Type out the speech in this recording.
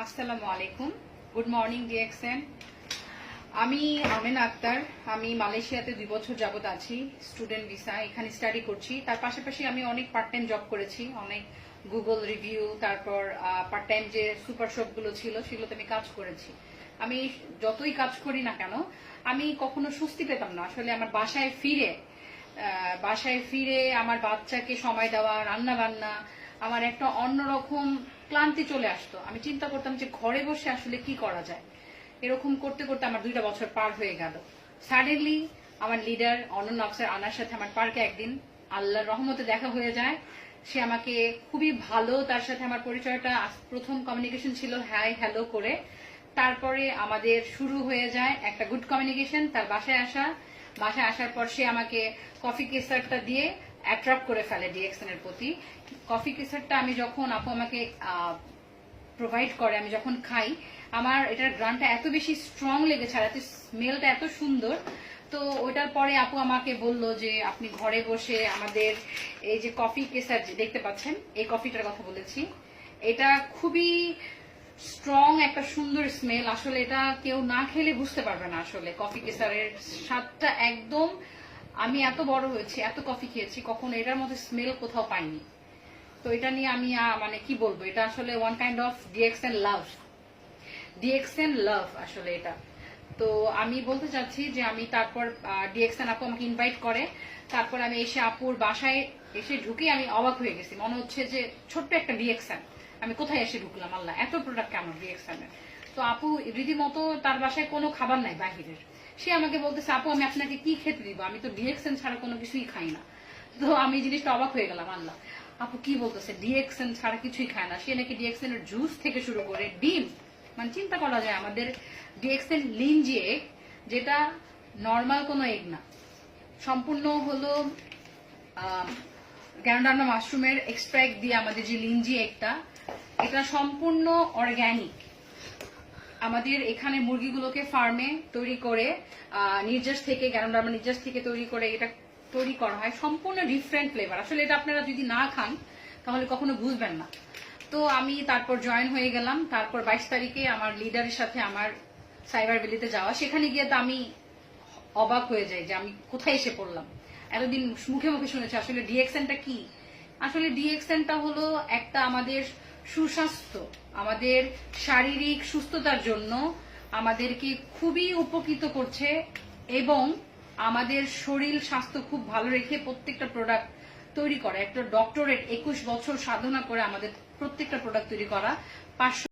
আসসালামু আলাইকুম, good morning DXN. আমি আমেনা আক্তার। আমি মালয়েশিয়াতে 2 বছর যাবত আছি, স্টুডেন্ট ভিসা, এখানে স্টাডি করছি। তার পাশাপাশি আমি অনেক পার্ট টাইম জব করেছি, অনেক গুগল রিভিউ, তারপর পার্ট টাইম যে সুপার শপ গুলো ছিল সেগুলোতে আমি কাজ করেছি। আমি যতই কাজ করি না কেন, আমি কখনো স্বস্তি পেতাম না। আসলে আমার বাসায় ফিরে আমার বাচ্চাকে সময় দেওয়া, রান্না বান্না, আমার একটা অন্যরকম ক্লান্তি চলে আসতো। আমি চিন্তা করতাম যে ঘরে বসে আসলে কি করা যায়। এরকম করতে করতে আমার 2টা বছর পার হয়ে গেল। সাডেনলি আমার লিডার অনন্য অফিসার আনার সাথে আমার পার্কে একদিন আল্লাহর রহমতে দেখা হয়ে যায়। সে আমাকে খুবই ভালো, তার সাথে আমার পরিচয়টা প্রথম কমিউনিকেশন ছিল হাই হ্যালো করে। তারপরে আমাদের শুরু হয়ে যায় একটা গুড কমিউনিকেশন। তার বাসায় আসার পর সে আমাকে কফি কেসারটা দিয়ে অ্যাট্রাক্ট করে ফেলে ডিএক্সএন এর প্রতি। কফি কেসারটা আমি যখন আপু আমাকে প্রোভাইড করে, আমি যখন খাই, আমার এটার গ্রানটা এত বেশি স্ট্রং লেগেছে আর এত স্মেলটা এত সুন্দর। তো ওইটার পরে আপু আমাকে বলল যে আপনি ঘরে বসে আমাদের এই যে কফি কেসার দেখতে পাচ্ছেন, এই কফিটার কথা বলেছি। এটা খুবই স্ট্রং একটা সুন্দর স্মেল। আসলে এটা কেউ না খেলে বুঝতে পারবে না। আসলে কফি কেসারের স্বাদটা একদম, আমি এত বড় হয়েছি, এত কফি খেয়েছি, কখনো এটার মধ্যে স্মেল কোথাও পাইনি। তো এটা নিয়ে আমি মানে কি বলবো, এটা আসলে ওয়ান কাইন্ড অফ ডিএক্সএন লাভ আসলে এটা। তো আমি বলতে চাচ্ছি যে আমি তারপর ডিএক্সএন আপু আমাকে ইনভাইট করে, তারপর আমি এসে আপুর বাসায় এসে ঢুকে আমি অবাক হয়ে গেছি। মনে হচ্ছে যে ছোট্ট একটা ডিএক্সএন, আমি কোথায় এসে ঢুকলাম, আল্লাহ এত প্রোডাক্ট কেমন ডিএক্সএন এর। তো আপু রীতিমতো, তার বাসায় কোনো খাবার নাই বাহিরের। সে আমাকে বলতেছে আপু আমি আপনাকে কি খেতে দিব, আমি তো ডিএক্সএন ছাড়া কোনো কিছুই খাই না। তো আমি জিনিসটা অবাক হয়ে গেলাম, আল্লাহ আপু কি বলতেছে, ডিএক্সএন ছাড়া কিছুই খায় না। সে নাকি ডিএক্সএন এর জুস থেকে শুরু করে ডিম, মানে চিন্তা করা যায় আমাদের ডিএক্সএন লিঞ্জি এগ, যেটা নর্মাল কোনো এগ না, সম্পূর্ণ হলো গ্যান্ডানা মাশরুমের এক্সট্রাক্ট দিয়ে আমাদের যে লিঞ্জি এগটা, এটা সম্পূর্ণ অর্গ্যানিক। আমাদের এখানে মুরগিগুলোকে ফার্মে তৈরি করে নির্যাস থেকে, গ্যান্ডানা নির্যাস থেকে তৈরি করে এটা তৈরি করা হয়, সম্পূর্ণ ডিফারেন্ট ফ্লেভার। আসলে এটা আপনারা যদি না খান তাহলে কখনো বুঝবেন না। তো আমি তারপর জয়েন হয়ে গেলাম। তারপর 22 তারিখে আমার লিডারের সাথে আমার সাইবার ভ্যালিতে যাওয়া, সেখানে গিয়ে তো আমি অবাক হয়ে যাই যে আমি কোথায় এসে পড়লাম। এতদিন মুখে মুখে শুনেছি আসলে ডিএক্সএনটা কি। আসলে ডিএক্সএনটা হলো একটা আমাদের সুস্বাস্থ্য, আমাদের শারীরিক সুস্থতার জন্য আমাদেরকে খুবই উপকৃত করছে এবং আমাদের শরীর স্বাস্থ্য খুব ভালো রেখে প্রত্যেকটা প্রোডাক্ট তৈরি করা। একটা ডক্টরেট 21 বছর সাধনা করে আমাদের প্রত্যেকটা প্রোডাক্ট তৈরি করা। 500